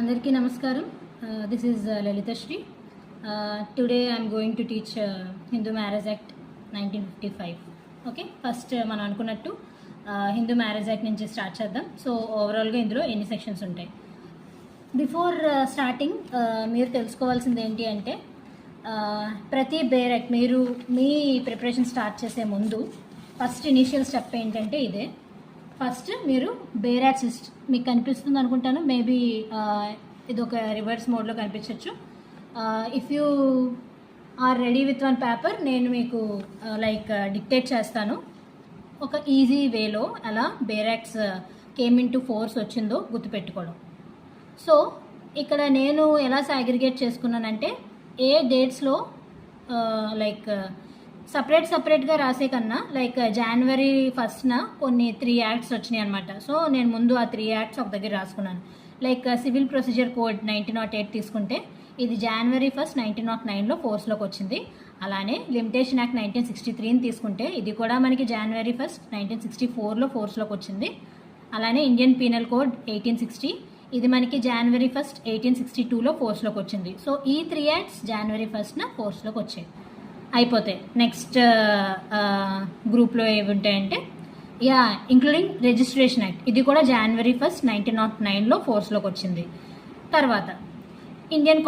అందరికీ నమస్కారం. This is Lalithasri. Today I'm going to teach Hindu marriage act 1955. Okay, first మనం అనుకున్నట్టు హిందూ మ్యారేజ్ యాక్ట్ నుంచి స్టార్ట్ చేద్దాం. సో ఓవరాల్గా ఇందులో ఎన్ని సెక్షన్స్ ఉంటాయి? బిఫోర్ స్టార్టింగ్ మీరు తెలుసుకోవాల్సింది ఏంటి అంటే, ప్రతి బేర్ యాక్ట్ మీరు మీ ప్రిపరేషన్ స్టార్ట్ చేసే ముందు ఫస్ట్ ఇనీషియల్ స్టెప్ ఏంటంటే ఇదే. ఫస్ట్ మీరు బేర్ యాక్ట్స్ మీకు కనిపిస్తుంది అనుకుంటాను, మేబీ ఇది ఒక రివర్స్ మోడ్లో కనిపించవచ్చు. If you are ready with one paper, నేను మీకు డిక్టేట్ చేస్తాను ఒక ఈజీ వేలో అలా bare acts came into force వచ్చిందో గుర్తుపెట్టుకోవడం. సో ఇక్కడ నేను ఎలా సాగ్రిగేట్ చేసుకున్నానంటే, ఏ డేట్స్లో సపరేట్గా రాసే కన్నా January 1st కొన్ని 3 యాక్ట్స్ వచ్చినాయి అనమాట. సో నేను ముందు ఆ 3 యాక్ట్స్ ఒక దగ్గర రాసుకున్నాను. సివిల్ ప్రొసీజర్ కోడ్ 1908 తీసుకుంటే ఇది January 1st 1909లో ఫోర్స్లోకి వచ్చింది. అలానే లిమిటేషన్ యాక్ట్ 1963ని తీసుకుంటే ఇది కూడా మనకి January 1st 1964లో ఫోర్స్లోకి వచ్చింది. అలానే ఇండియన్ పీనల్ కోడ్ 1860 ఇది మనకి January 1st 1862లో ఫోర్స్లోకి వచ్చింది. సో ఈ 3 యాక్ట్స్ January 1st ఫోర్స్లోకి వచ్చాయి. అయిపోతాయి. నెక్స్ట్ గ్రూప్లో ఏవి ఉంటాయంటే, ఇంక్లూడింగ్ రిజిస్ట్రేషన్ యాక్ట్ ఇది కూడా January 1st 1909లో ఫోర్స్లోకి వచ్చింది. తర్వాత ఇండియన్